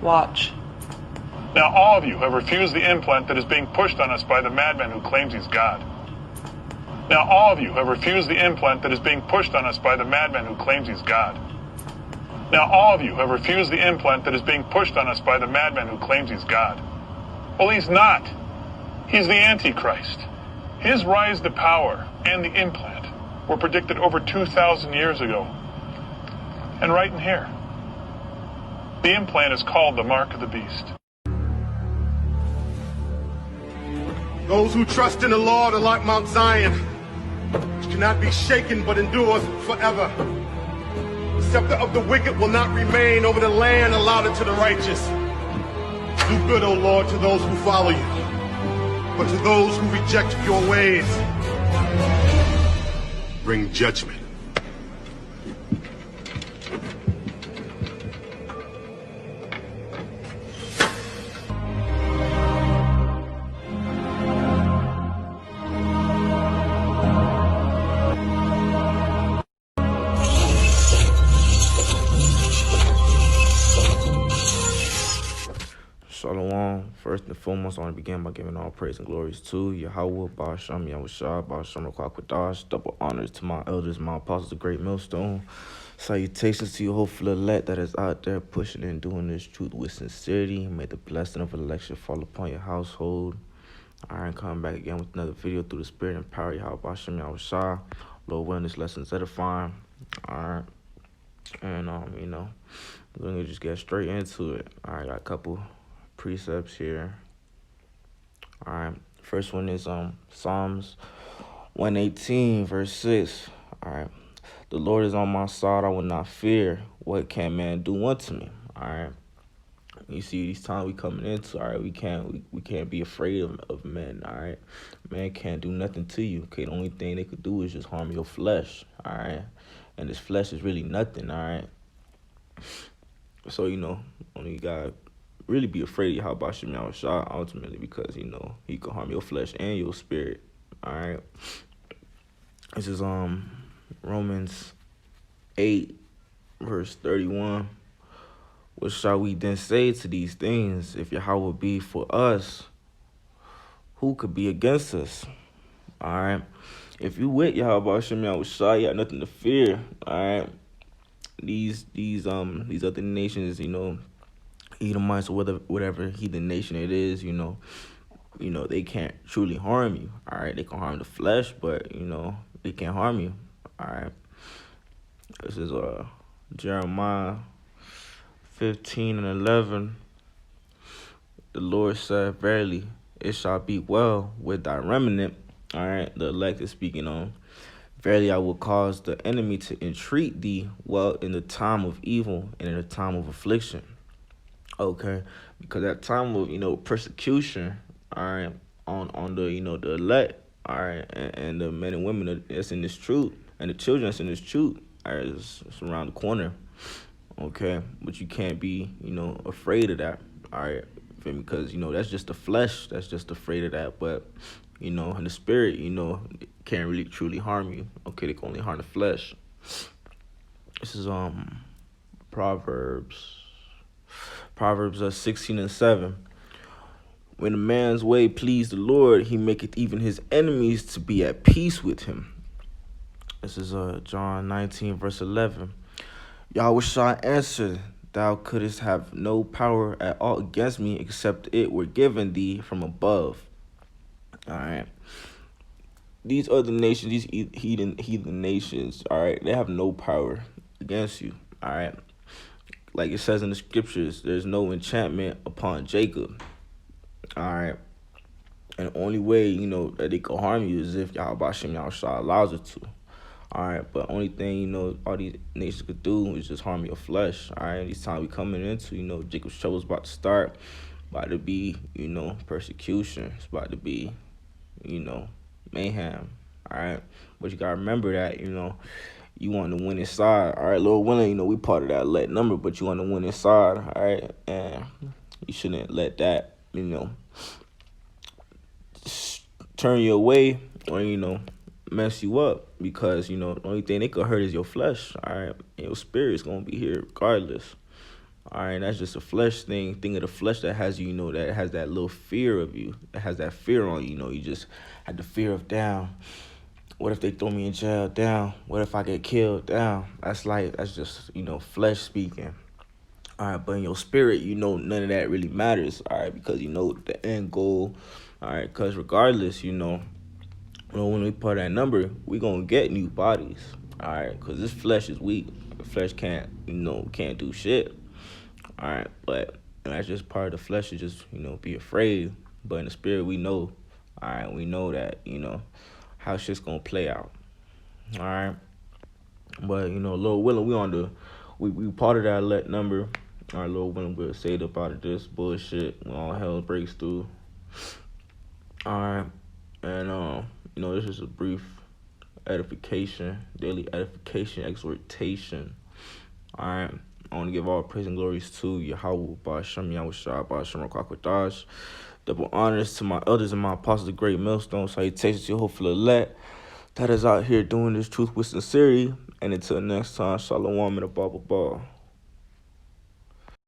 Watch. Now all of you have refused the implant that is being pushed on us by the madman who claims he's God. Now all of you have refused the implant that is being pushed on us by the madman who claims he's God. Now all of you have refused the implant that is being pushed on us by the madman who claims he's God. Well, he's not. He's the Antichrist. His rise to power and the implant were predicted over 2,000 years ago. And right in here, the implant is called the Mark of the Beast. Those who trust in the Lord are like Mount Zion, which cannot be shaken but endures forever. The scepter of the wicked will not remain over the land allotted to the righteous. Do good, O Lord, to those who follow you, but to those who reject your ways, bring judgment. Shalom. First and foremost, I want to begin by giving all praise and glories to Yahweh, Ba'ashem, Yahushua, Ba'ashem, Kwakwadosh. Double honors to my elders, my apostles, the great millstone. Salutations to you, hopeful elect that is out there pushing and doing this truth with sincerity. May the blessing of election fall upon your household. All right, coming back again with another video through the spirit and power of Yahweh, Ba'ashem, Yahushua. Lord willing, this lesson's edifying. All right. And, we're going to just get straight into it. All right, got a couple precepts here. All right, first one is Psalms 118 verse 6. All right, the Lord is on my side, I will not fear. What can man do unto me? All right, you see these times we coming into. All right, we can't be afraid of men. All right, man can't do nothing to you. Okay, the only thing they could do is just harm your flesh. All right, and this flesh is really nothing. All right, so only you got really be afraid of how about Shem Yahushua ultimately, because he can harm your flesh and your spirit. All right, this is Romans 8 verse 31. What shall we then say to these things? If Yahweh be for us, who could be against us? All right, if you with Yahweh Shem Yahushua, you got nothing to fear. All right, these other nations, Edomites or whatever heathen nation it is, they can't truly harm you. All right, they can harm the flesh, but they can't harm you. All right, this is Jeremiah 15:11. The Lord said, verily it shall be well with thy remnant. All right, the elect is speaking on. Verily I will cause the enemy to entreat thee well in the time of evil and in the time of affliction. Okay, because at time of persecution, all right, on the the elect, all right, and the men and women that's in this truth, and the children that's in this truth, all right, it's around the corner. Okay, but you can't be afraid of that. All right, because that's just the flesh that's just afraid of that, but in the spirit, can't really truly harm you. Okay, they can only harm the flesh. This is Proverbs 16:7. When a man's way please the Lord, he maketh even his enemies to be at peace with him. This is John 19 verse 11. Yahweh shall answer, thou couldst have no power at all against me, except it were given thee from above. All right, these other nations, these heathen nations, all right, they have no power against you. All right, like it says in the scriptures, there's no enchantment upon Jacob. All right, and the only way that they can harm you is if Yahweh Shem Yahushua allows it to. All right, but only thing all these nations could do is just harm your flesh. All right, these times we coming into Jacob's trouble is about to start, about to be persecution. It's about to be mayhem. All right, but you gotta remember that you want to win inside. All right, Lord willing, we part of that elect number, but you want to win inside. All right, and you shouldn't let that turn you away or mess you up, because the only thing they could hurt is your flesh. All right, your spirit's gonna be here regardless. All right, that's just a flesh thing. Think of the flesh that has you, that has that little fear of you. That has that fear on you, You just had the fear of down. What if they throw me in jail? Down. What if I get killed? Down. That's just, flesh speaking. All right, but in your spirit, none of that really matters. All right, because the end goal. All right, because regardless, when we put that number, we gonna get new bodies. All right, because this flesh is weak. The flesh can't do shit. All right, but that's just part of the flesh to just be afraid. But in the spirit, we know. All right, we know that how shit's gonna play out. All right, but Lord willing, we part of that elect number. All right, Lord willing, we're saved up out of this bullshit when all hell breaks through. All right, and this is a brief edification, daily edification, exhortation. All right. I want to give all praise and glories to Yahweh, Ba'ashem, Yahushua, Ba'ashem, Rakwakadash. Double honors to my elders and my apostles, the great millstone. Salutations to your hopeful elect that is out here doing this truth with sincerity. And until next time, shalom and a blah, blah, blah.